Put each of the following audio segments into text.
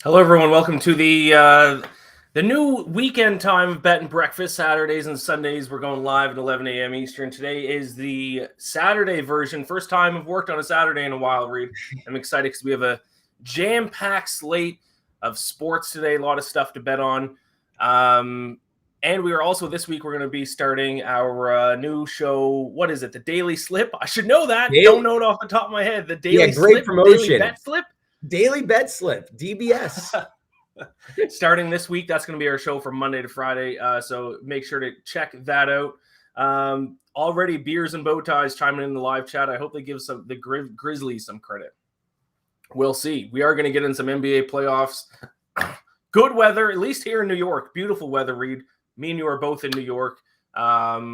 Hello, everyone. Welcome to the new weekend time of Bet and Breakfast. Saturdays and Sundays, we're going live at 11 a.m. Eastern. Today is the Saturday version. First time I've worked on a Saturday in a while, Reed. I'm excited because we have a jam-packed slate of sports today. A lot of stuff to bet on. And we are also, this week, we're going to be starting our new show. What is it? The Daily Slip? I should know that. Don't know it off the top of my head. The Daily great Slip? promotion. Daily Bet Slip? Daily Bet Slip, DBS. Starting this week, that's going to be our show from Monday to Friday. So make sure to check that out. Already Beers and Bow Ties chiming in the live chat. I hope they give the Grizzlies some credit. We'll see. We are going to get in some NBA playoffs. Good weather, at least here in New York. Beautiful weather, Reed. Me and you are both in New York. How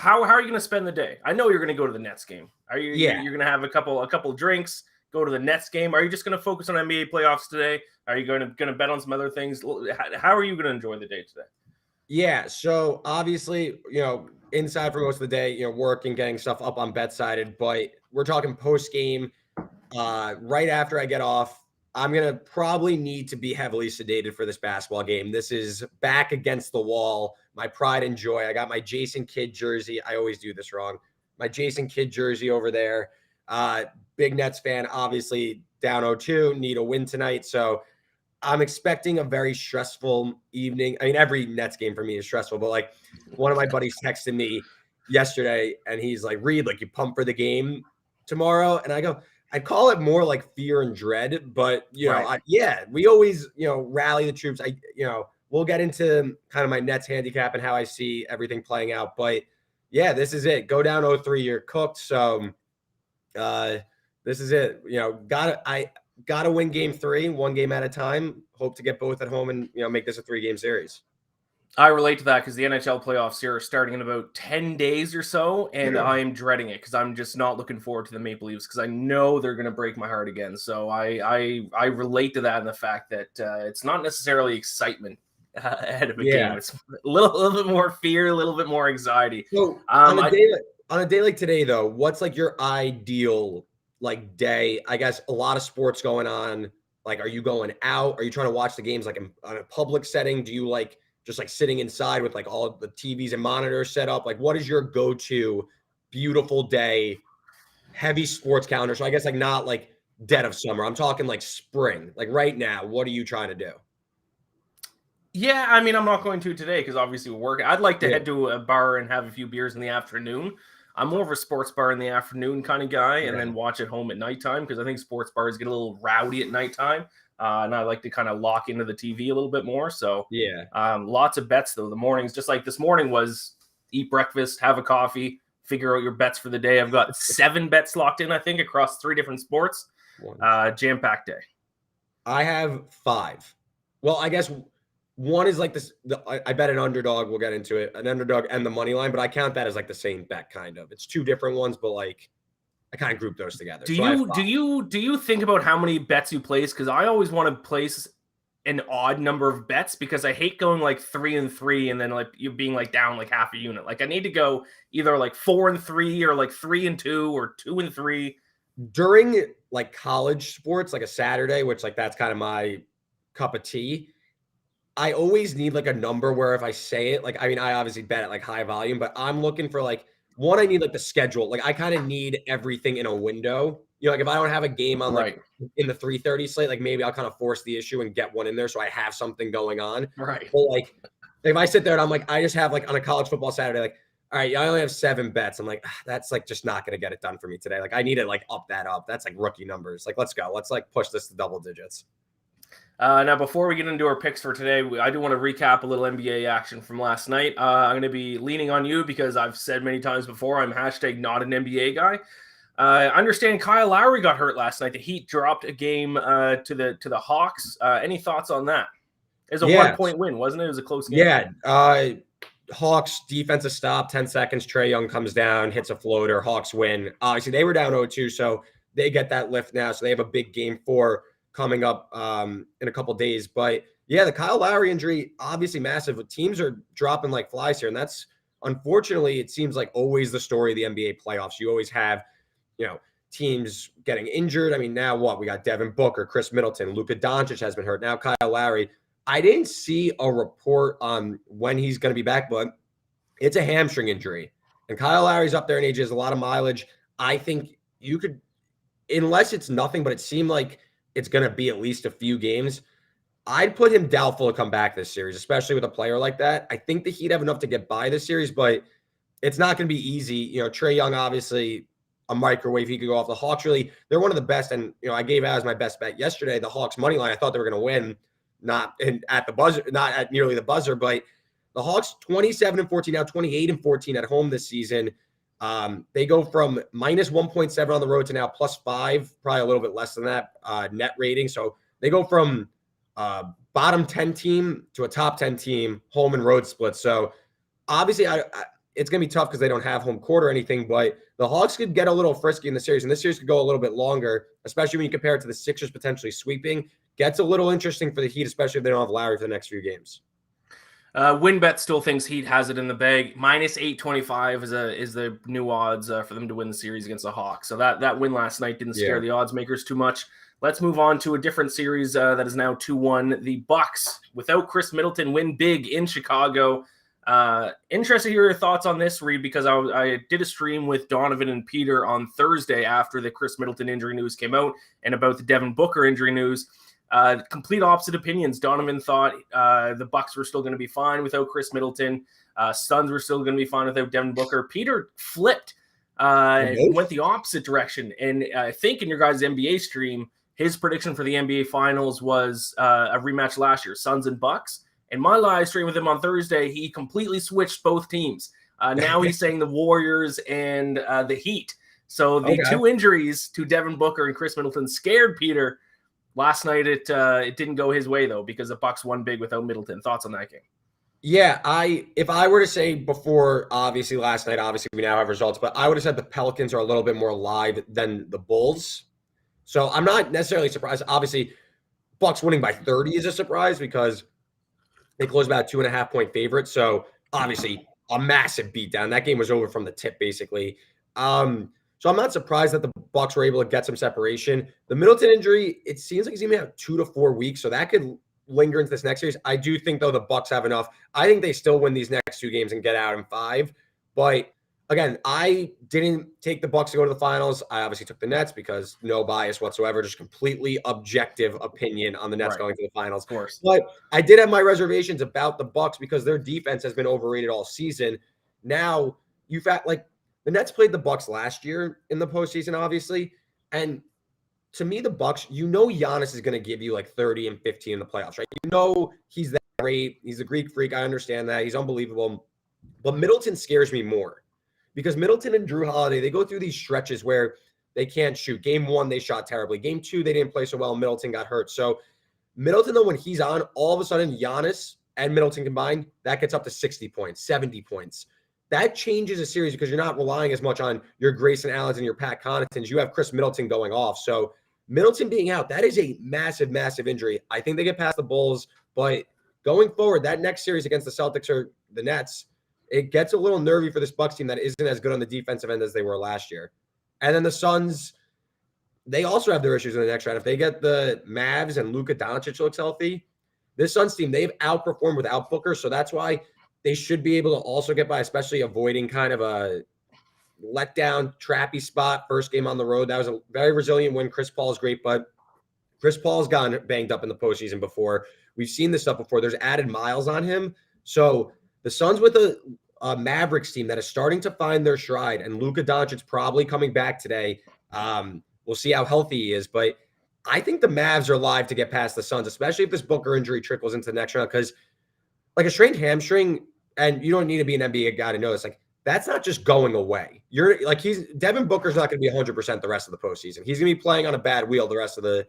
are you going to spend the day? I know you're going to go to the Nets game. Are you? Yeah. You're going to have a couple drinks. Go to the Nets game. Are you just going to focus on NBA playoffs today? Are you going to bet on some other things? How are you going to enjoy the day today? Yeah, so obviously, inside for most of the day, working, getting stuff up on BetSided, but we're talking post game. Right after I get off, I'm going to probably need to be heavily sedated for this basketball game. This is back against the wall. My pride and joy. I got my Jason Kidd jersey. I always do this wrong. My Jason Kidd jersey over there. Big Nets fan, obviously down 0-2, need a win tonight. So I'm expecting a very stressful evening. I mean, every Nets game for me is stressful, but like one of my buddies texted me yesterday and he's like, Reed, like you pumped for the game tomorrow? And I go, I'd call it more like fear and dread, but Right. we always, rally the troops. We'll get into kind of my Nets handicap and how I see everything playing out, but yeah, this is it. Go down 0-3, you're cooked. So, this is it. Gotta win game 3, one game at a time. Hope to get both at home and make this a 3-game series. I relate to that because the NHL playoffs here are starting in about 10 days or so, and I'm dreading it because I'm just not looking forward to the Maple Leafs because I know they're going to break my heart again. So I relate to that in the fact that it's not necessarily excitement ahead of a game. It's a little bit more fear, a little bit more anxiety. So on a day like today, though, what's like your ideal like day? I guess a lot of sports going on. Like, are you going out? Are you trying to watch the games like on a public setting? Do you like just like sitting inside with like all of the TVs and monitors set up? Like, what is your go-to beautiful day, heavy sports calendar? So I guess like not like dead of summer. I'm talking like spring. Like right now, what are you trying to do? Yeah, I mean, I'm not going to today because obviously we're working. I'd like to head to a bar and have a few beers in the afternoon. I'm more of a sports bar in the afternoon kind of guy and then watch at home at nighttime because I think sports bars get a little rowdy at nighttime. And I like to kind of lock into the TV a little bit more. So lots of bets, though. The mornings, just like this morning was eat breakfast, have a coffee, figure out your bets for the day. I've got 7 bets locked in, I think, across 3 different sports. Jam-packed day. I have 5. Well, I guess one is like this. I bet an underdog. We'll get into it. An underdog and the money line, but I count that as like the same bet, kind of. It's 2 different ones, but like I kind of group those together. Do you think about how many bets you place? Because I always want to place an odd number of bets because I hate going like 3-3 and then like you being like down like half a unit. Like I need to go either like 4-3 or like 3-2 or 2-3. During like college sports, like a Saturday, which like that's kind of my cup of tea. I always need like a number where if I say it, like, I mean, I obviously bet at like high volume, but I'm looking for like, one, I need like the schedule. Like I kind of need everything in a window. Like if I don't have a game on like in the 3:30 slate, like maybe I'll kind of force the issue and get one in there so I have something going on. Right. But like if I sit there and I'm like, I just have like on a college football Saturday, like, all right, I only have 7 bets. I'm like, that's like just not going to get it done for me today. Like I need to like up that up. That's like rookie numbers. Like, let's go. Let's like push this to double digits. Now, before we get into our picks for today, I do want to recap a little NBA action from last night. I'm going to be leaning on you because I've said many times before, I'm hashtag not an NBA guy. I understand Kyle Lowry got hurt last night. The Heat dropped a game to the Hawks. Any thoughts on that? It was a 1-point win, wasn't it? It was a close game. Yeah. Hawks defensive stop, 10 seconds. Trae Young comes down, hits a floater. Hawks win. Obviously, they were down 0-2, so they get that lift now. So they have a big game 4 coming up in a couple days. But yeah, the Kyle Lowry injury, obviously massive. Teams are dropping like flies here. And that's, unfortunately, it seems like always the story of the NBA playoffs. You always have, teams getting injured. I mean, now what? We got Devin Booker, Chris Middleton, Luka Doncic has been hurt. Now Kyle Lowry. I didn't see a report on when he's going to be back, but it's a hamstring injury. And Kyle Lowry's up there in age, has a lot of mileage. I think you could, unless it's nothing, but it seemed like it's going to be at least a few games, I'd put him doubtful to come back this series, especially with a player like that. I think the Heat have enough to get by this series, but it's not going to be easy. You know, Trae Young, obviously a microwave. He could go off. The Hawks really, they're one of the best. And, you know, I gave out as my best bet yesterday, the Hawks money line. I thought they were going to win, not at the buzzer, not at nearly the buzzer, but the Hawks 27-14, now 28-14 at home this season. They go from minus 1.7 on the road to now +5, probably a little bit less than that net rating. So they go from bottom 10 team to a top 10 team, home and road split. So obviously it's going to be tough because they don't have home court or anything, but the Hawks could get a little frisky in the series, and this series could go a little bit longer, especially when you compare it to the Sixers potentially sweeping. Gets a little interesting for the Heat, especially if they don't have Lowry for the next few games. WinBet still thinks Heat has it in the bag. Minus 825 is the new odds for them to win the series against the Hawks. So that win last night didn't scare the odds makers too much. Let's move on to a different series that is now 2-1. The Bucks, without Chris Middleton, win big in Chicago. Interested to hear your thoughts on this, Reed, because I did a stream with Donovan and Peter on Thursday after the Chris Middleton injury news came out and about the Devin Booker injury news. Complete opposite opinions. Donovan thought the Bucks were still going to be fine without Chris Middleton. Suns were still going to be fine without Devin Booker. Peter flipped, went the opposite direction. And I think in your guys' NBA stream, his prediction for the NBA Finals was a rematch last year, Suns and Bucks. In my live stream with him on Thursday, he completely switched both teams. Now he's saying the Warriors and the Heat. So the two injuries to Devin Booker and Chris Middleton scared Peter. Last night, it didn't go his way, though, because the Bucks won big without Middleton. Thoughts on that game? Yeah, if I were to say before, obviously, last night, obviously, we now have results, but I would have said the Pelicans are a little bit more live than the Bulls. So I'm not necessarily surprised. Obviously, Bucks winning by 30 is a surprise because they closed about 2.5-point favorites. So obviously, a massive beatdown. That game was over from the tip, basically. So I'm not surprised that the Bucks were able to get some separation. The Middleton injury, it seems like he's going to be out 2 to 4 weeks, so that could linger into this next series. I do think, though, the Bucks have enough. I think they still win these next 2 games and get out in 5. But again, I didn't take the Bucks to go to the finals. I obviously took the Nets because no bias whatsoever, just completely objective opinion on the Nets going to the finals. Of course. But I did have my reservations about the Bucks because their defense has been overrated all season. Now, the Nets played the Bucks last year in the postseason, obviously. And to me, the Bucks, Giannis is going to give you like 30 and 15 in the playoffs, right? He's that great. He's a Greek freak. I understand that. He's unbelievable. But Middleton scares me more because Middleton and Drew Holiday, they go through these stretches where they can't shoot. Game 1, they shot terribly. Game 2, they didn't play so well. Middleton got hurt. So Middleton, though, when he's on, all of a sudden, Giannis and Middleton combined, that gets up to 60 points, 70 points. That changes a series because you're not relying as much on your Grayson Allens and your Pat Connaughtons. You have Chris Middleton going off. So Middleton being out, that is a massive, massive injury. I think they get past the Bulls, but going forward, that next series against the Celtics or the Nets, it gets a little nervy for this Bucks team that isn't as good on the defensive end as they were last year. And then the Suns, they also have their issues in the next round. If they get the Mavs and Luka Doncic looks healthy, this Suns team, they've outperformed without Booker. So that's why they should be able to also get by, especially avoiding kind of a letdown, trappy spot. First game on the road. That was a very resilient win. Chris Paul is great, but Chris Paul's gone banged up in the postseason before. We've seen this stuff before. There's added miles on him. So the Suns with a Mavericks team that is starting to find their stride, and Luka Doncic probably coming back today. We'll see how healthy he is, but I think the Mavs are live to get past the Suns, especially if this Booker injury trickles into the next round, because like a strained hamstring, and you don't need to be an NBA guy to know this, like that's not just going away. Devin Booker's not going to be 100% the rest of the postseason. He's going to be playing on a bad wheel the rest of the,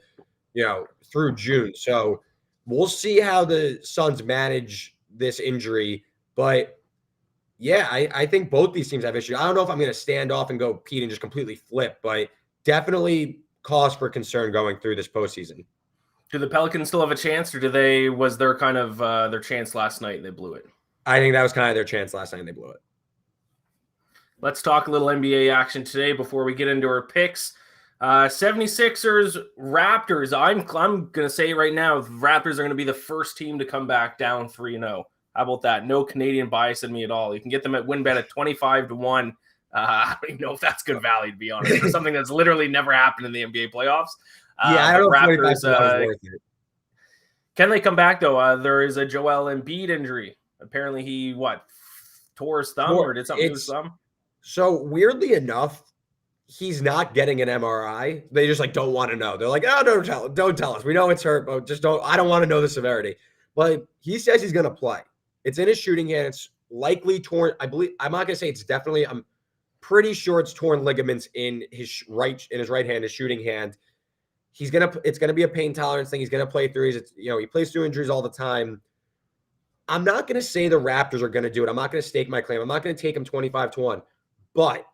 through June. So we'll see how the Suns manage this injury. But yeah, I think both these teams have issues. I don't know if I'm going to stand off and go Pete and just completely flip, but definitely cause for concern going through this postseason. Do the Pelicans still have a chance, or was their kind of their chance last night and they blew it? I think that was kind of their chance last night and they blew it. Let's talk a little NBA action today before we get into our picks. 76ers, Raptors. I'm going to say right now, the Raptors are going to be the first team to come back down 3-0. How about that? No Canadian bias in me at all. You can get them at WinBet at 25-1. I don't even know if that's good value, to be honest, for something that's literally never happened in the NBA playoffs. Yeah, I don't know if 25 Raptors, is worth it. Can they come back, though? There is a Joel Embiid injury. Apparently he, tore his thumb or did something to his thumb? So weirdly enough, he's not getting an MRI. They just don't want to know. They're like, oh, don't tell us. We know it's hurt, but I don't want to know the severity. But he says he's going to play. It's in his shooting hand. It's likely torn. I'm not going to say it's definitely. I'm pretty sure it's torn ligaments in his right hand, his shooting hand. It's going to be a pain tolerance thing. He's going to play through. He plays through injuries all the time. I'm not going to say the Raptors are going to do it. I'm not going to stake my claim. I'm not going to take him 25-1. But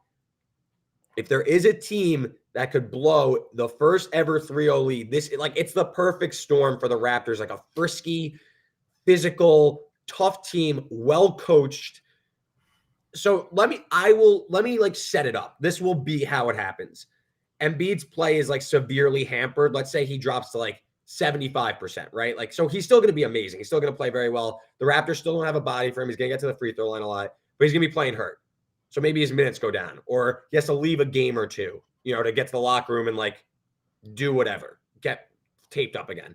if there is a team that could blow the first ever 3-0 lead, it's the perfect storm for the Raptors, like a frisky, physical, tough team, well coached. So let me set it up. This will be how it happens. Embiid's play is severely hampered. Let's say he drops to 75%, right? So he's still going to be amazing. He's still going to play very well. The Raptors still don't have a body for him. He's going to get to the free throw line a lot, but he's going to be playing hurt. So maybe his minutes go down, or he has to leave a game or two, to get to the locker room and do whatever, get taped up again.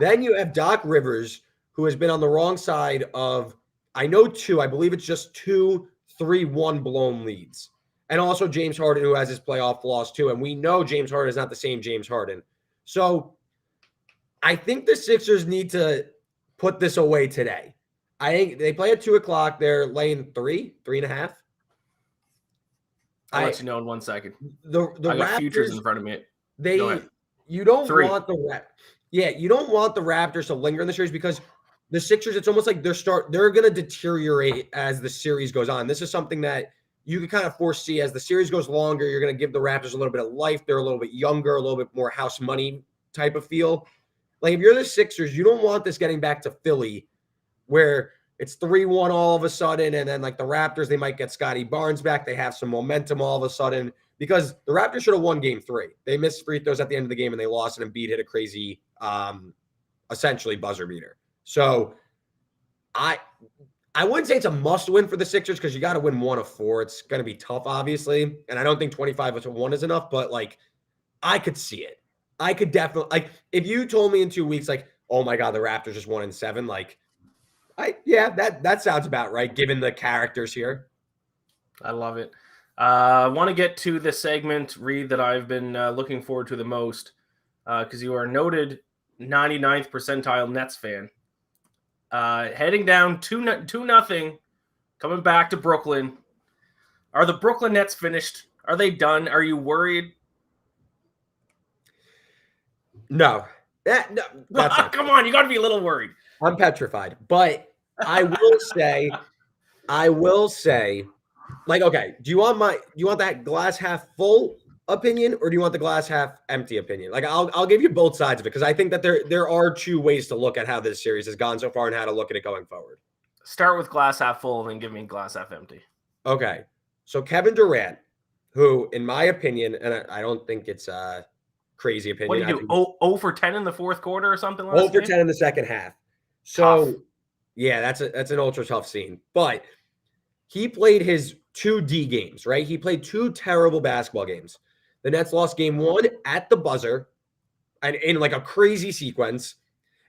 Then you have Doc Rivers, who has been on the wrong side of, I believe it's just 2-3-1 blown leads. And also James Harden, who has his playoff flaws too. And we know James Harden is not the same James Harden. So I think the Sixers need to put this away today. I think they play at 2:00. They're laying 3.5. I'll let you know in 1 second. The I got Raptors, futures in front of me. You don't want the Raptors to linger in the series, because the Sixers, it's almost like they're going to deteriorate as the series goes on. This is something that you can kind of foresee as the series goes longer. You're going to give the Raptors a little bit of life. They're a little bit younger, a little bit more house money type of feel. If you're the Sixers, you don't want this getting back to Philly, where it's 3-1 all of a sudden, and then the Raptors, they might get Scotty Barnes back. They have some momentum all of a sudden, because the Raptors should have won game 3. They missed free throws at the end of the game, and they lost, and Embiid hit a crazy, essentially buzzer beater. So I wouldn't say it's a must win for the Sixers, because you got to win 1 of 4. It's going to be tough, obviously, and I don't think 25-1 is enough, but I could see it. I could definitely, if you told me in 2 weeks, oh my God, the Raptors just won in 7, that sounds about right, given the characters here. I love it. I want to get to the segment, Reed, that I've been looking forward to the most, because you are a noted 99th percentile Nets fan. Heading down 2-0, coming back to Brooklyn. Are the Brooklyn Nets finished? Are they done? Are you worried? No. That's not come on, you got to be a little worried. I'm petrified, but I will say, okay, do you want that glass half full opinion, or do you want the glass half empty opinion? I'll give you both sides of it, because I think that there are 2 ways to look at how this series has gone so far and how to look at it going forward. Start with glass half full and then give me glass half empty. Okay. So Kevin Durant, who, in my opinion, and I don't think it's crazy opinion. What do you do? 0 for 10 in the fourth quarter or something like that? 0 for 10 in the second half. So, tough. Yeah, that's an ultra tough scene. But he played his 2 D games, right? He played 2 terrible basketball games. The Nets lost game 1 at the buzzer and in a crazy sequence.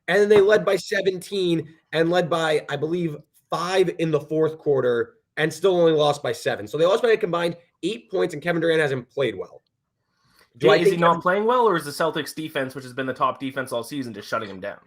And then they led by 17 and led by, I believe, 5 in the fourth quarter, and still only lost by 7. So they lost by a combined 8 points, and Kevin Durant hasn't played well. Is he not playing well, or is the Celtics defense, which has been the top defense all season, just shutting him down?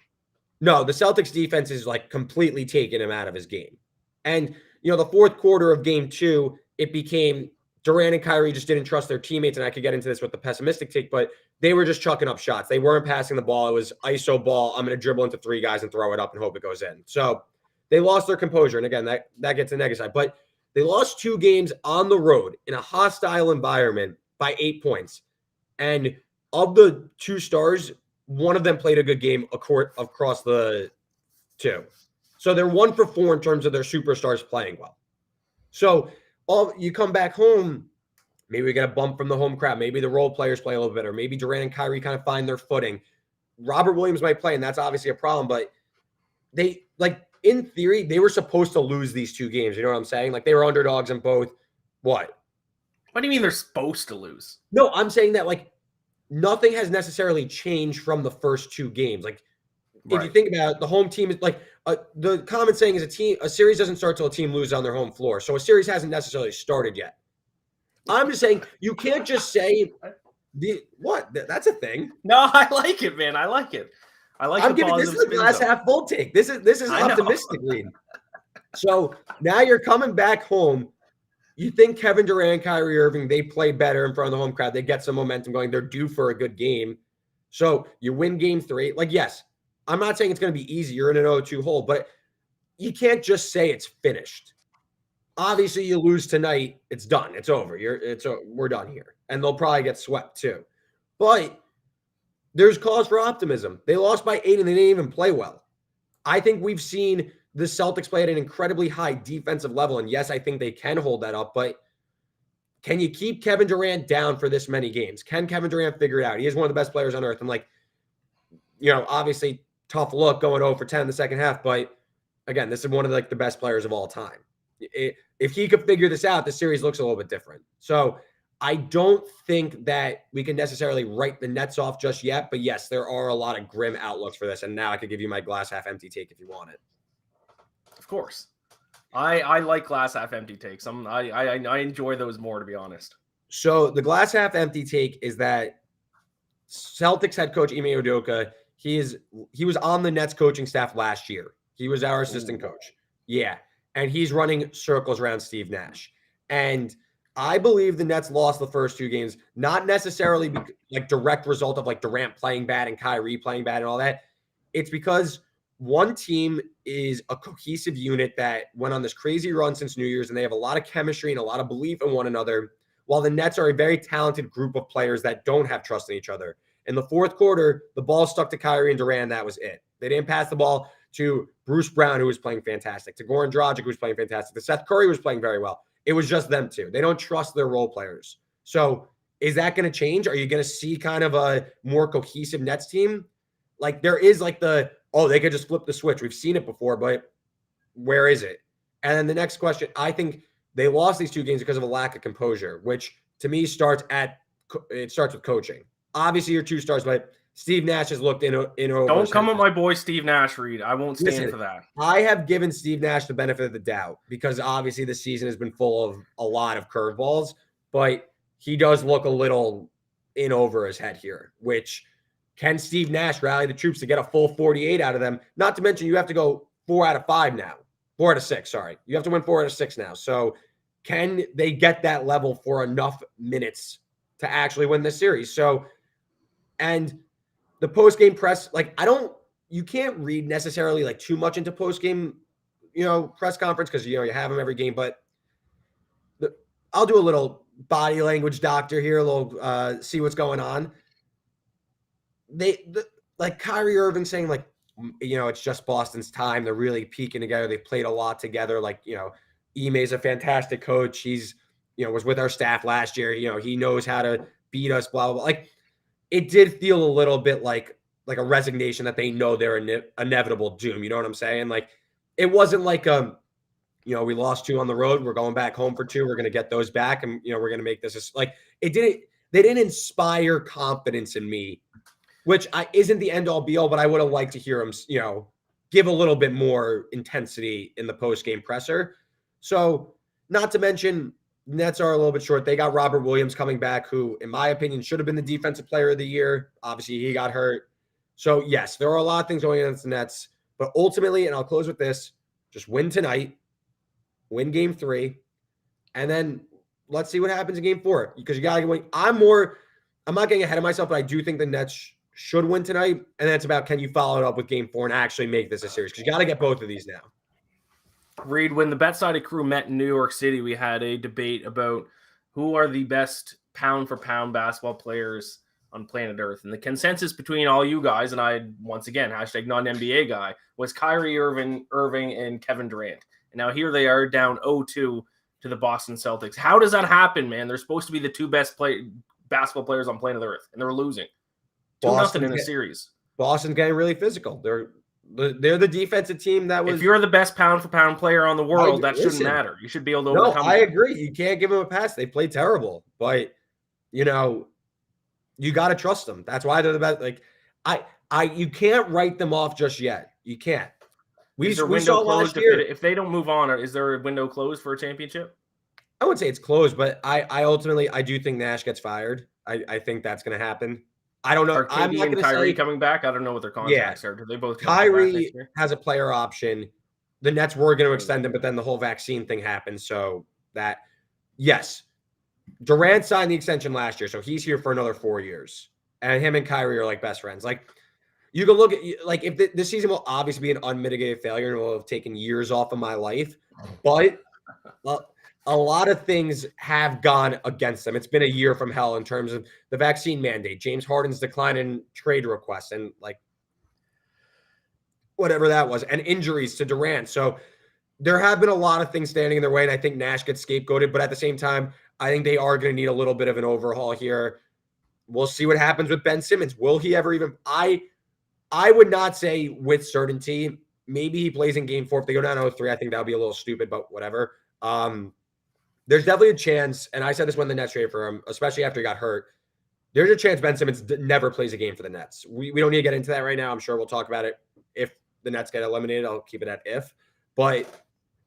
No, the Celtics defense is completely taking him out of his game. And, the fourth quarter of game 2, it became Durant and Kyrie just didn't trust their teammates. And I could get into this with the pessimistic take, but they were just chucking up shots. They weren't passing the ball. It was ISO ball. I'm going to dribble into 3 guys and throw it up and hope it goes in. So they lost their composure. And again, that gets the negative side. But they lost 2 games on the road in a hostile environment by 8 points. And of the 2 stars, one of them played a good game across the 2. So they're 1 for 4 in terms of their superstars playing well. So you come back home, Maybe we get a bump from the home crowd. Maybe the role players play a little better. Maybe Durant and Kyrie kind of find their footing. Robert Williams might play, and that's obviously a problem, but they, like, in theory, they were supposed to lose these 2 games. You know what I'm saying? Like, they were underdogs in both. What? What do you mean they're supposed to lose? No, I'm saying that, like, nothing has necessarily changed from the first 2 games. Like, if you think about it, the home team is like the common saying is a series doesn't start till a team loses on their home floor. So a series hasn't necessarily started yet. I'm just saying you can't just say that's a thing. No, I like it, man. I like it. I'm giving this is a glass half full take. This is optimistic read. So now you're coming back home. You think Kevin Durant, Kyrie Irving, they play better in front of the home crowd. They get some momentum going. They're due for a good game. So you win game 3. Like, yes, I'm not saying it's going to be easy. You're in an 0-2 hole, but you can't just say it's finished. Obviously, you lose tonight, it's done. It's over. We're done here. And they'll probably get swept too. But there's cause for optimism. They lost by 8 and they didn't even play well. I think we've seen the Celtics play at an incredibly high defensive level. And yes, I think they can hold that up. But can you keep Kevin Durant down for this many games? Can Kevin Durant figure it out? He is one of the best players on earth. And, like, obviously tough look going 0 for 10 in the second half. But again, this is one of the best players of all time. If he could figure this out, the series looks a little bit different. So I don't think that we can necessarily write the Nets off just yet. But yes, there are a lot of grim outlooks for this. And now I could give you my glass half empty take if you want it. Of course. I like glass half empty takes. I enjoy those more, to be honest. So the glass half empty take is that Celtics head coach Ime Udoka, he was on the Nets coaching staff last year. He was our assistant coach. Yeah. And he's running circles around Steve Nash. And I believe the Nets lost the first 2 games, not necessarily direct result of Durant playing bad and Kyrie playing bad and all that. It's because one team is a cohesive unit that went on this crazy run since New Year's, and they have a lot of chemistry and a lot of belief in one another, while the Nets are a very talented group of players that don't have trust in each other. In the fourth quarter, the ball stuck to Kyrie and Durant. That was it. They didn't pass the ball to Bruce Brown, who was playing fantastic, to Goran Dragic, who was playing fantastic, to Seth Curry, who was playing very well. It was just them 2. They don't trust their role players. So is that going to change? Are you going to see kind of a more cohesive Nets team? There is they could just flip the switch. We've seen it before, but where is it? And then the next question, I think they lost these 2 games because of a lack of composure, which to me starts with coaching. Obviously, your 2 stars, but Steve Nash has looked in over. Don't come with my boy Steve Nash, Reed. I won't stand for that. I have given Steve Nash the benefit of the doubt because obviously the season has been full of a lot of curveballs, but he does look a little in over his head here, which can Steve Nash rally the troops to get a full 48 out of them? Not to mention you have to go 4 out of 5 now. 4 out of 6, sorry. You have to win 4 out of 6 now. So can they get that level for enough minutes to actually win this series? So, and the post-game press, you can't read necessarily too much into post-game, press conference because, you have them every game, but I'll do a little body language doctor here, a little see what's going on. Kyrie Irving saying it's just Boston's time. They're really peaking together. They played a lot together. Ime's a fantastic coach. He's, was with our staff last year. He knows how to beat us, blah, blah, blah. It did feel a little bit like a resignation that they know they're inevitable doom. You know what I'm saying? It wasn't we lost 2 on the road. We're going back home for 2. We're going to get those back. And, we're going to make this they didn't inspire confidence in me, which isn't the end all be all, but I would have liked to hear him, give a little bit more intensity in the post-game presser. So not to mention Nets are a little bit short. They got Robert Williams coming back, who, in my opinion, should have been the defensive player of the year. Obviously, he got hurt. So, yes, there are a lot of things going on against the Nets. But ultimately, and I'll close with this, just win tonight, win game 3, and then let's see what happens in game 4. Because you got to win. I'm not getting ahead of myself, but I do think the Nets should win tonight. And then it's about, can you follow it up with game 4 and actually make this a series? Because you got to get both of these now. Reed, when the BetSided crew met in New York City, we had a debate about who are the best pound-for-pound basketball players on planet Earth. And the consensus between all you guys, and I, once again, hashtag non-NBA guy, was Kyrie Irving and Kevin Durant. And now here they are down 0-2 to the Boston Celtics. How does that happen, man? They're supposed to be the two best basketball players on planet Earth, and they're losing 2-0 in a series. Boston's getting really physical. They're the defensive team that was. If you're the best pound for pound player on the world, that shouldn't matter. You should be able to overcome. I agree. You can't give them a pass. They play terrible, but you got to trust them. That's why they're the best. Like you can't write them off just yet. You can't. We saw last year. If they don't move on, is there a window closed for a championship? I wouldn't say it's closed, but I ultimately do think Nash gets fired. I think that's going to happen. I don't know. Are KD and Kyrie coming back? I don't know what their contracts are. Do they both? Kyrie has a player option. The Nets were going to extend him, but then the whole vaccine thing happened. So yes, Durant signed the extension last year, so he's here for another 4 years. And him and Kyrie are like best friends. Like you can look at if this season will obviously be an unmitigated failure and will have taken years off of my life, but a lot of things have gone against them. It's been a year from hell in terms of the vaccine mandate, James Harden's decline in trade requests, and like whatever that was, and injuries to Durant. So there have been a lot of things standing in their way, and I think Nash gets scapegoated. But at the same time, I think they are going to need a little bit of an overhaul here. We'll see what happens with Ben Simmons. Will he ever even? I would not say with certainty. Maybe he plays in Game 4 if they go down 0-3. I think that would be a little stupid, but whatever. There's definitely a chance, and I said this when the Nets traded for him, especially after he got hurt. There's a chance Ben Simmons never plays a game for the Nets. We don't need to get into that right now. I'm sure we'll talk about it if the Nets get eliminated. I'll keep it at if. But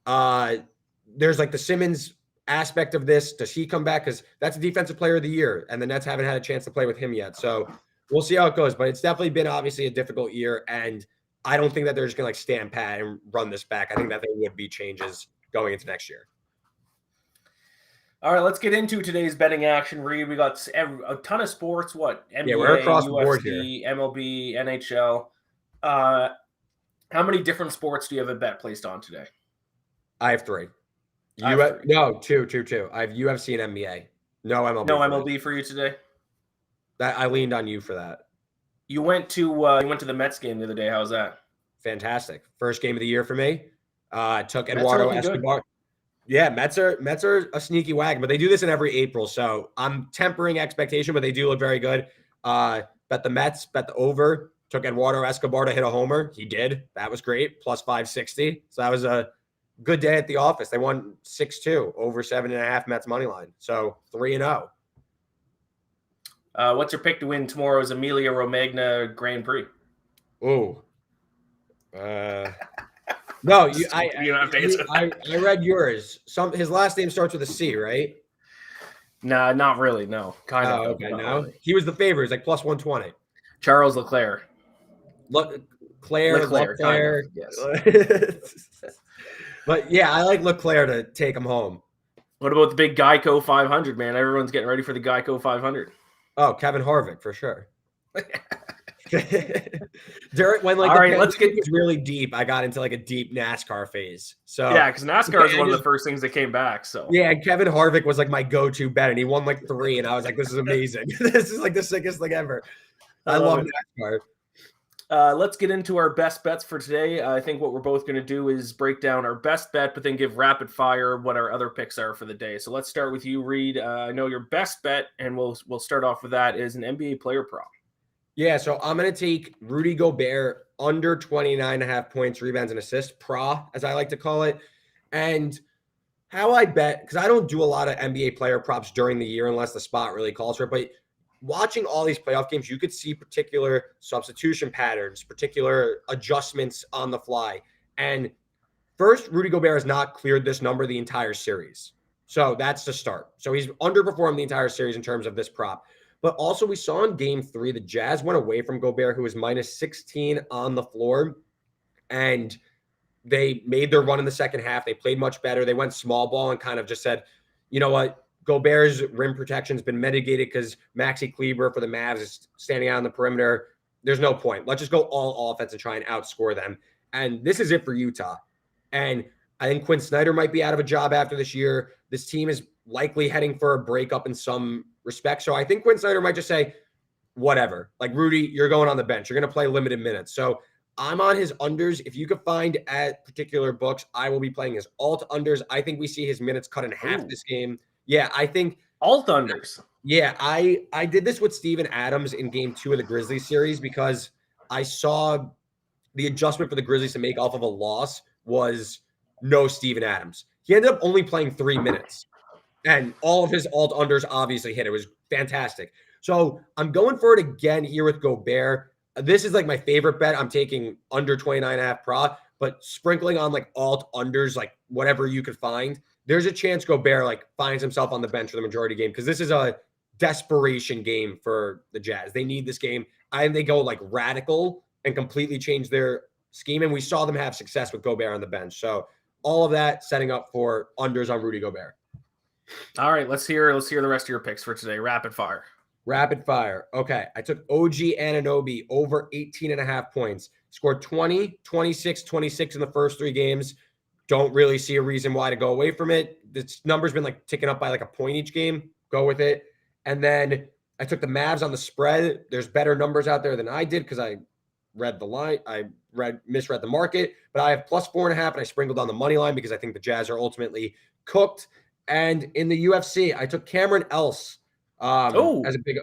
there's like the Simmons aspect of this. Does he come back? Because that's a defensive player of the year, and the Nets haven't had a chance to play with him yet. So we'll see how it goes. But it's definitely been obviously a difficult year, and I don't think that they're just going to stand pat and run this back. I think that there would be changes going into next year. All right, let's get into today's betting action, Reed. We got a ton of sports. What? NBA, we're across UFC, the board here. MLB, NHL. How many different sports do you have a bet placed on today? I have three. No, two. I have UFC and NBA. No MLB. No MLB for you today? I leaned on you for that. You went to the Mets game the other day. How was that? Fantastic. First game of the year for me. Took Eduardo Escobar. Good. Yeah, Mets are a sneaky wagon, but they do this in every April. So I'm tempering expectation, but they do look very good. Bet the Mets, bet the over. Took Eduardo Escobar to hit a homer. He did. That was great. Plus 560. So that was a good day at the office. They won 6-2 over 7.5 Mets money line. So 3-0. What's your pick to win tomorrow's Emilia Romagna Grand Prix? Oh. No, you don't have to answer that. I read yours. His last name starts with a C, right? Nah, not really. No, kind of. Okay, no. Really. He was the favorite. He's like plus 120. Charles Leclerc. Leclerc. Kind of, yes. But yeah, I like Leclerc to take him home. What about the big Geico 500, man? Everyone's getting ready for the Geico 500. Oh, Kevin Harvick for sure. When let's get really deep. I got into like a deep NASCAR phase. So yeah, because NASCAR is one of the first things that came back. So yeah, Kevin Harvick was like my go-to bet, and he won like 3, and I was like, "This is amazing! This is like the sickest thing ever." I love NASCAR. Let's get into our best bets for today. I think what we're both going to do is break down our best bet, but then give rapid fire what our other picks are for the day. So let's start with you, Reed. I know your best bet, and we'll start off with that, is an NBA player prop. Yeah, so I'm going to take Rudy Gobert under 29.5 points, rebounds, and assists, PRA, as I like to call it. And how I bet, because I don't do a lot of NBA player props during the year unless the spot really calls for it, but watching all these playoff games, you could see particular substitution patterns, particular adjustments on the fly. And first, Rudy Gobert has not cleared this number the entire series. So that's the start. So he's underperformed the entire series in terms of this prop. But also we saw in game 3, the Jazz went away from Gobert, who was minus 16 on the floor. And they made their run in the second half. They played much better. They went small ball and kind of just said, you know what? Gobert's rim protection has been mitigated because Maxi Kleber for the Mavs is standing out on the perimeter. There's no point. Let's just go all offense and try and outscore them. And this is it for Utah. And I think Quinn Snyder might be out of a job after this year. This team is likely heading for a breakup in some respect. So I think Quinn Snyder might just say, whatever. Like, Rudy, you're going on the bench. You're going to play limited minutes. So I'm on his unders. If you could find at particular books, I will be playing his alt unders. I think we see his minutes cut in half this game. Yeah, I think alt unders. Yeah, I did this with Steven Adams in game 2 of the Grizzlies series because I saw the adjustment for the Grizzlies to make off of a loss was no Steven Adams. He ended up only playing 3 minutes. And all of his alt unders obviously hit. It was fantastic. So I'm going for it again here with Gobert. This is like my favorite bet. I'm taking under 29.5 prop, but sprinkling on like alt unders, like whatever you could find. There's a chance Gobert like finds himself on the bench for the majority game because this is a desperation game for the Jazz. They need this game. And they go like radical and completely change their scheme. And we saw them have success with Gobert on the bench. So all of that setting up for unders on Rudy Gobert. All right, let's hear the rest of your picks for today. Rapid fire. Rapid fire. Okay. I took OG Anunoby over 18.5 points. Scored 20, 26, 26 in the first 3 games. Don't really see a reason why to go away from it. This number's been like ticking up by like a point each game. Go with it. And then I took the Mavs on the spread. There's better numbers out there than I did because I read the line. I misread the market, but I have plus 4.5 and I sprinkled on the money line because I think the Jazz are ultimately cooked. And in the UFC, I took Cameron Else as a big.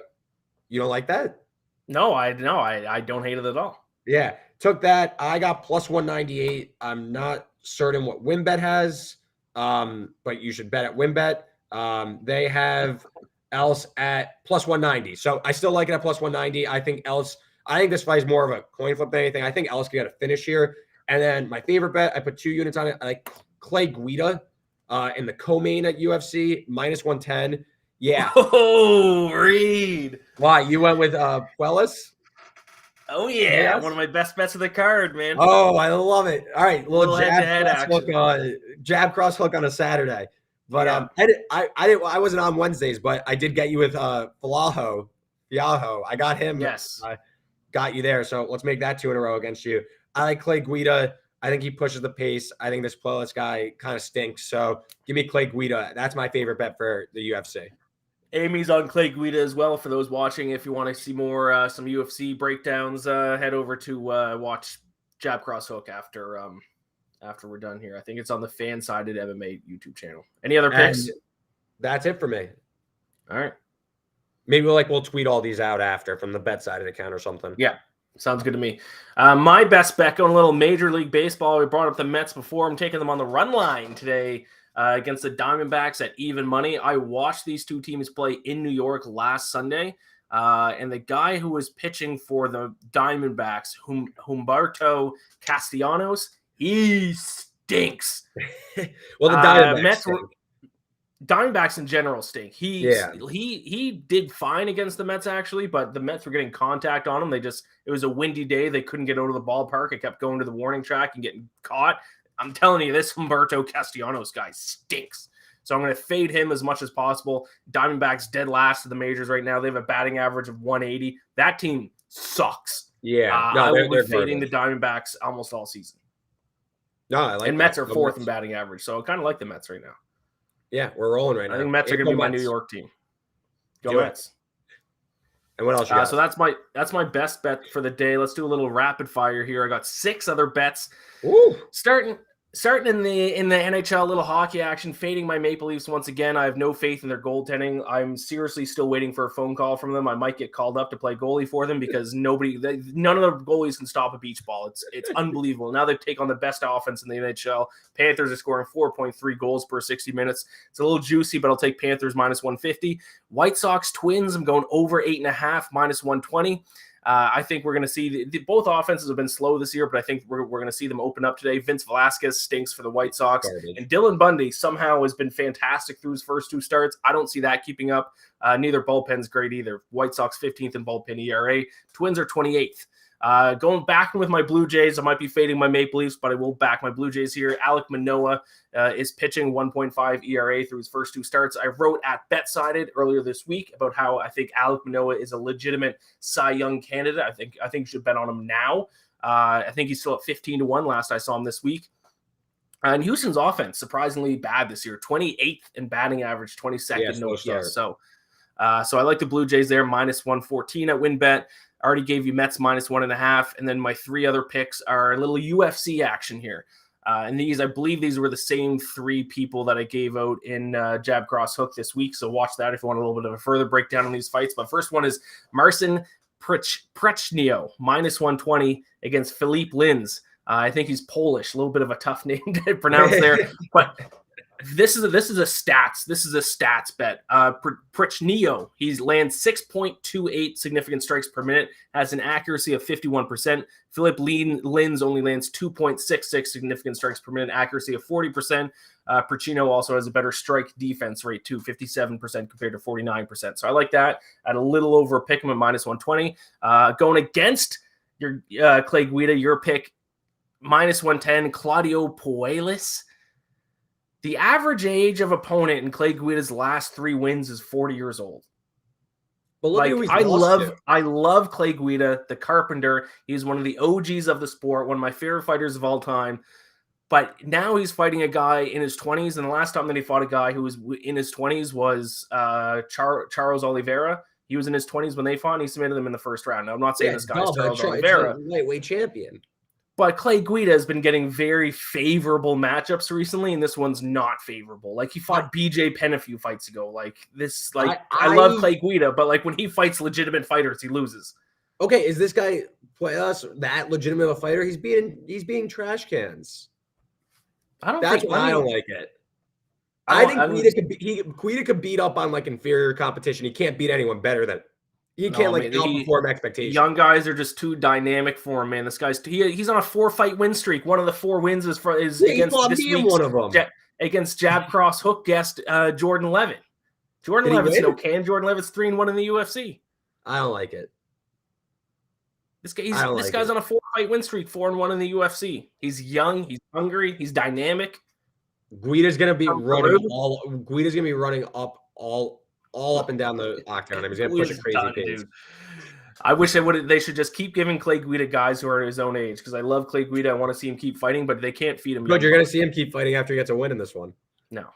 You don't like that? No, I don't hate it at all. Yeah, took that. I got plus 198. I'm not certain what WinBet has, but you should bet at WinBet. They have Else at plus 190. So I still like it at plus 190. I think this fight is more of a coin flip than anything. I think Else can get a finish here. And then my favorite bet, I put 2 units on it. I like Clay Guida in the co-main at UFC, minus 110. Yeah. Oh, Reed. Why? You went with Puelas? Oh, yeah. Yes. One of my best bets of the card, man. Oh, I love it. All right. Little jab cross hook on a Saturday. But I wasn't on Wednesdays, but I did get you with Fialho. I got him. Yes. Got you there. So let's make that 2 in a row against you. I like Clay Guida. I think he pushes the pace. I think this Puelas guy kind of stinks. So give me Clay Guida. That's my favorite bet for the UFC. Amy's on Clay Guida as well. For those watching, if you want to see more some UFC breakdowns, head over to watch Jab Cross Hook after we're done here. I think it's on the BetSided MMA YouTube channel. Any other picks? And that's it for me. All right. Maybe we'll tweet all these out after from the BetSided account or something. Yeah. Sounds good to me. My best bet going a little Major League Baseball. We brought up the Mets before. I'm taking them on the run line today against the Diamondbacks at even money. I watched these 2 teams play in New York last Sunday, and the guy who was pitching for the Diamondbacks, Humberto Castellanos, he stinks. Well, the Diamondbacks in general stink. He did fine against the Mets actually, but the Mets were getting contact on him. It was a windy day. They couldn't get out of the ballpark. It kept going to the warning track and getting caught. I'm telling you, this Humberto Castellanos guy stinks. So I'm going to fade him as much as possible. Diamondbacks dead last of the majors right now. They have a batting average of 180. That team sucks. Yeah. I will be fading the Diamondbacks almost all season. No, I like. And Mets are 4th in batting average, so I kind of like the Mets right now. Yeah, we're rolling right now. I think Mets are going to be my New York team. Go Mets. And what else you got? So that's my best bet for the day. Let's do a little rapid fire here. I got 6 other bets. Ooh. Starting in the NHL, little hockey action, fading my Maple Leafs once again. I have no faith in their goaltending. I'm seriously still waiting for a phone call from them. I might get called up to play goalie for them because none of the goalies can stop a beach ball. It's unbelievable. Now they take on the best offense in the NHL. Panthers are scoring 4.3 goals per 60 minutes. It's a little juicy, but I'll take Panthers minus 150. White Sox Twins, I'm going over 8.5 minus 120. I think we're going to see both offenses have been slow this year, but I think we're going to see them open up today. Vince Velasquez stinks for the White Sox. Garbage. And Dylan Bundy somehow has been fantastic through his first 2 starts. I don't see that keeping up. Neither bullpen's great either. White Sox 15th in bullpen ERA. Twins are 28th. Going back with my Blue Jays, I might be fading my Maple Leafs, but I will back my Blue Jays here. Alek Manoah is pitching 1.5 ERA through his first 2 starts. I wrote at BetSided earlier this week about how I think Alek Manoah is a legitimate Cy Young candidate. I think you should bet on him now. I think he's still at 15-1 last I saw him this week. And Houston's offense, surprisingly bad this year. 28th in batting average, 22nd in OPS. So I like the Blue Jays there, minus 114 at WinBet. I already gave you Mets -1.5, and then my 3 other picks are a little UFC action here. And I believe these were the same 3 people that I gave out in Jab Cross Hook this week. So watch that if you want a little bit of a further breakdown on these fights. But first one is Marcin Prechnio, -120 against Philippe Lins. I think he's Polish, a little bit of a tough name to pronounce there, but this is a stats bet. Prechnio, he lands 6.28 significant strikes per minute, has an accuracy of 51%. Philippe Lins only lands 2.66 significant strikes per minute, accuracy of 40%. Prechnio also has a better strike defense rate too, 57% compared to 49%. So I like that at a little over a pick him at -120. Going against your Clay Guida, your pick -110, Claudio Puelles. The average age of opponent in Clay Guida's last 3 wins is 40 years old. But look, I love Clay Guida, the Carpenter. He's one of the OGs of the sport, one of my favorite fighters of all time. But now he's fighting a guy in his 20s, and the last time that he fought a guy who was in his 20s was Charles Oliveira. He was in his 20s when they fought, and he submitted them in the first round. Now, I'm not saying this guy's Charles Oliveira. Lightweight champion. But Clay Guida has been getting very favorable matchups recently, and this one's not favorable. Like, he fought BJ Penn a few fights ago. Like, this, like, I love Clay Guida, but, like, when he fights legitimate fighters, he loses. Okay, is this guy that legitimate a fighter? He's being trash cans. That's why I don't like it. I think Guida could beat up on, like, inferior competition. He can't beat anyone better than. He can't outperform expectations. Young guys are just too dynamic for him, man. This guy's he's on a 4-fight win streak. One of the 4 wins is against this week's one of them. Against Jab Cross Hook guest Jordan Levitt. Jordan Levitt's no can. Jordan Levitt's 3-1 in the UFC. I don't like it. This guy's on a 4-fight win streak, 4-1 in the UFC. He's young, he's hungry, he's dynamic. Guida's gonna be running up all up and down the octagon. He's gonna push a crazy pace. Dude. I wish they should just keep giving Clay Guida guys who are his own age, because I love Clay Guida. I want to see him keep fighting, but they can't feed him. Good, you're gonna see him keep fighting after he gets a win in this one. No.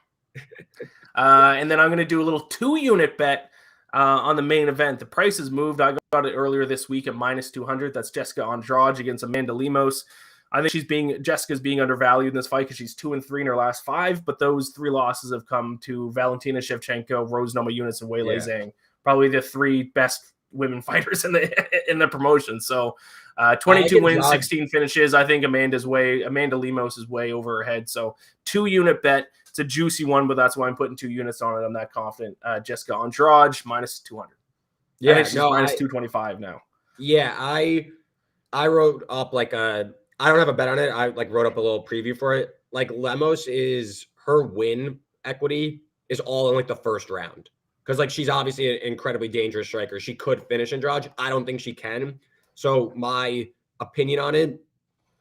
And then I'm gonna do a little 2-unit bet on the main event. The price has moved. I got it earlier this week at -200. That's Jessica Andrade against Amanda Lemos. I think Jessica's being undervalued in this fight because she's 2-3 in her last 5, but those 3 losses have come to Valentina Shevchenko, Rose Namajunas, and Weili Zhang. Probably the 3 best women fighters in the promotion. So 22 wins, 16 finishes. I think Amanda Lemos is way over her head. So 2-unit bet. It's a juicy one, but that's why I'm putting 2 units on it. I'm that confident. Jessica Andrade -200. Yeah, I think she's -225 now. Yeah, I wrote up I don't have a bet on it. I wrote up a little preview for it. Like, Lemos her win equity is all in the first round. Because she's obviously an incredibly dangerous striker. She could finish Andrade. I don't think she can. So my opinion on it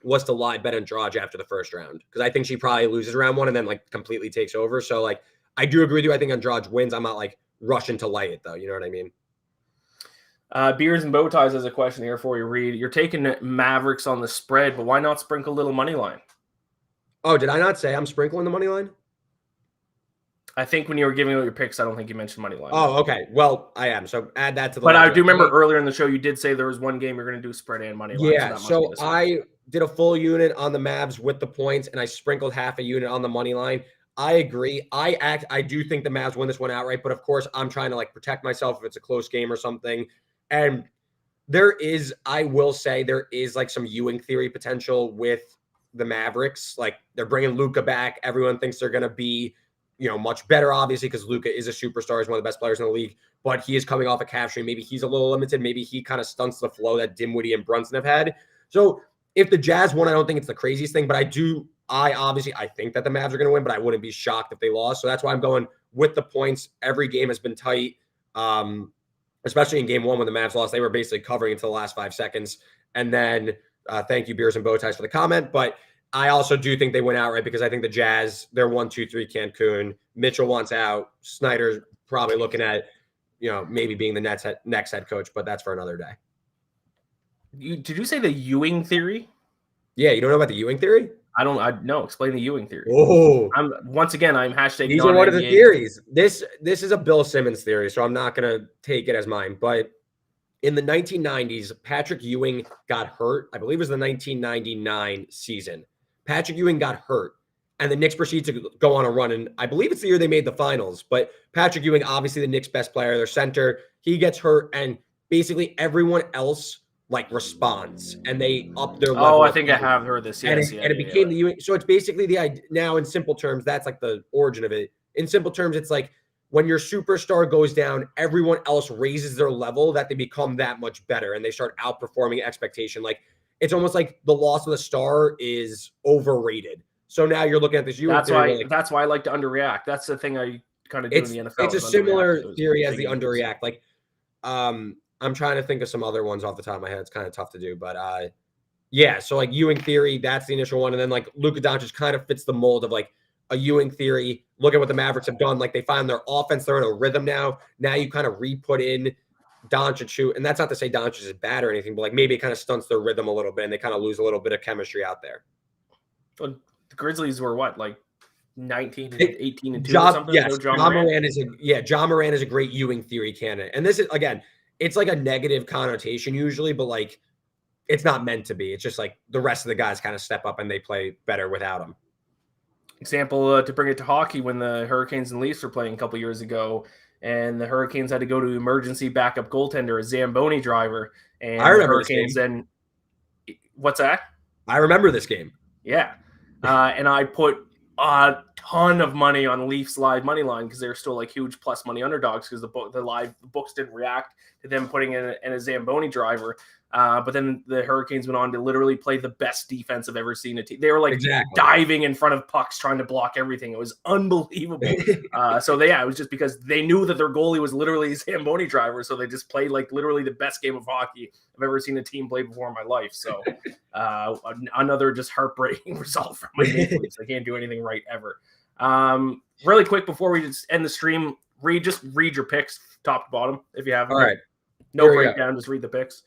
was to live bet Andrade after the first round. Because I think she probably loses round 1 and then completely takes over. So I do agree with you. I think Andrade wins. I'm not rushing to light it though. You know what I mean? Beers and Bow Ties has a question here for you, Reed. You're taking Mavericks on the spread, but why not sprinkle a little money line? Oh, did I not say I'm sprinkling the money line? I think when you were giving out your picks, I don't think you mentioned money line. Oh, okay. Well, I am. So add that to the. But I do remember earlier in the show you did say there was one game you're going to do spread and money line. Yeah. So I did a full unit on the Mavs with the points, and I sprinkled half a unit on the money line. I agree. I do think the Mavs win this one outright, but of course I'm trying to protect myself if it's a close game or something. And I will say there is some Ewing theory potential with the Mavericks. They're bringing Luka back. Everyone thinks they're going to be, much better, obviously, because Luka is a superstar. He's one of the best players in the league, but he is coming off a calf strain. Maybe he's a little limited. Maybe he kind of stunts the flow that Dinwiddie and Brunson have had. So if the Jazz won, I don't think it's the craziest thing, but I think that the Mavs are going to win, but I wouldn't be shocked if they lost. So that's why I'm going with the points. Every game has been tight. Especially in game 1 when the Mavs lost, they were basically covering until the last 5 seconds. And then thank you, Beers and Bow Ties, for the comment. But I also do think they went outright because I think the Jazz, they're 1-2-3 Cancun. Mitchell wants out. Snyder's probably looking at, maybe being the next head coach, but that's for another day. Did you say the Ewing theory? Yeah, you don't know about the Ewing theory? No, explain the Ewing theory. Oh, I'm hashtag. These are one of the theories. This is a Bill Simmons theory, so I'm not going to take it as mine. But in the 1990s, Patrick Ewing got hurt. I believe it was the 1999 season. Patrick Ewing got hurt, and the Knicks proceed to go on a run. And I believe it's the year they made the finals. But Patrick Ewing, obviously the Knicks' best player, their center, he gets hurt, and basically everyone else responds, and they up their level. Oh, I think I have heard this. Yes, and it became the Ewing. So it's basically the idea now in simple terms. That's like the origin of it. In simple terms, it's like when your superstar goes down, everyone else raises their level that they become that much better and they start outperforming expectation. Like it's almost like the loss of the star is overrated. So now you're looking at this. That's why I like to underreact. That's the thing I kind of do in the NFL. It's a similar theory as the underreact. Like, I'm trying to think of some other ones off the top of my head. It's kind of tough to do, but yeah. So like Ewing theory, that's the initial one, and then like Luka Doncic kind of fits the mold of like a Ewing theory. Look at what the Mavericks have done. Like they find their offense, they're in a rhythm now. Now you kind of re-put in Doncic shoot, and that's not to say Doncic is bad or anything, but like maybe it kind of stunts their rhythm a little bit, and they kind of lose a little bit of chemistry out there. Well, the Grizzlies were what, like 19 and 18 and 2 or something? Yes, John Moran is a great Ewing theory candidate. And this is, again, it's like a negative connotation usually, but like it's not meant to be. It's just like the rest of the guys kind of step up and they play better without him. Example, to bring it to hockey, when the Hurricanes and Leafs were playing a couple years ago, and the Hurricanes had to go to emergency backup goaltender, a Zamboni driver, and I remember the Hurricanes then. What's that? I remember this game. Yeah, and I put a ton of money on Leafs live money line because they're still like huge plus money underdogs because the books didn't react to them putting in a Zamboni driver. But then the Hurricanes went on to literally play the best defense I've ever seen a team. They were like diving in front of pucks, trying to block everything. It was unbelievable. It was just because they knew that their goalie was literally a Zamboni driver. So they just played like literally the best game of hockey I've ever seen a team play before in my life. So another just heartbreaking result from my Maple Leafs. I can't do anything right ever. Really quick before we just end the stream, read your picks top to bottom if you have them. All right. No breakdown, just read the picks.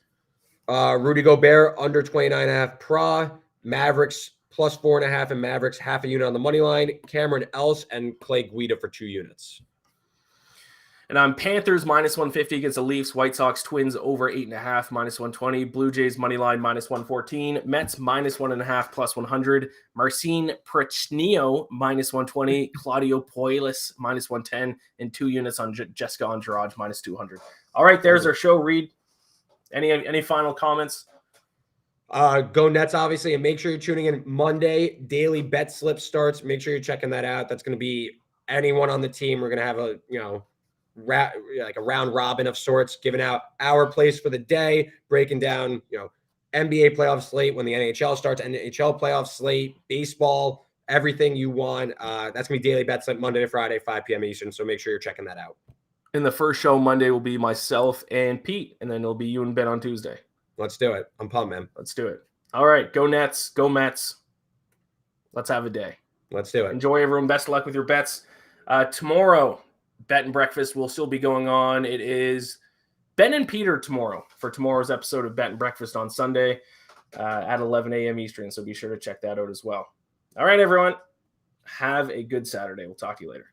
Rudy Gobert under 29.5 PRA, Mavericks plus 4.5, and Mavericks half a unit on the money line. Cameron Else and Clay Guida for 2 units. And I'm Panthers minus 150 against the Leafs. White Sox Twins over 8.5 minus 120. Blue Jays money line minus 114. Mets minus 1.5 plus 100. Marcin Prichnio minus 120. Claudio Puelas minus 110, and 2 units on Jessica Andrade minus 200. All right, there's our show. Reed, any final comments? Go Nets, obviously, and make sure you're tuning in Monday. Daily bet slip starts. Make sure you're checking that out. That's going to be anyone on the team. We're going to have a like a round robin of sorts, giving out our place for the day, breaking down NBA playoff slate when the NHL starts, NHL playoff slate, baseball, everything you want. That's going to be daily bet slip Monday to Friday, 5 p.m. Eastern. So make sure you're checking that out. And the first show Monday will be myself and Pete, and then it'll be you and Ben on Tuesday. Let's do it. I'm pumped, man. Let's do it. All right. Go Nets. Go Mets. Let's have a day. Let's do it. Enjoy, everyone. Best of luck with your bets. Tomorrow, Bet and Breakfast will still be going on. It is Ben and Peter tomorrow for tomorrow's episode of Bet and Breakfast on Sunday at 11 a.m. Eastern. So be sure to check that out as well. All right, everyone. Have a good Saturday. We'll talk to you later.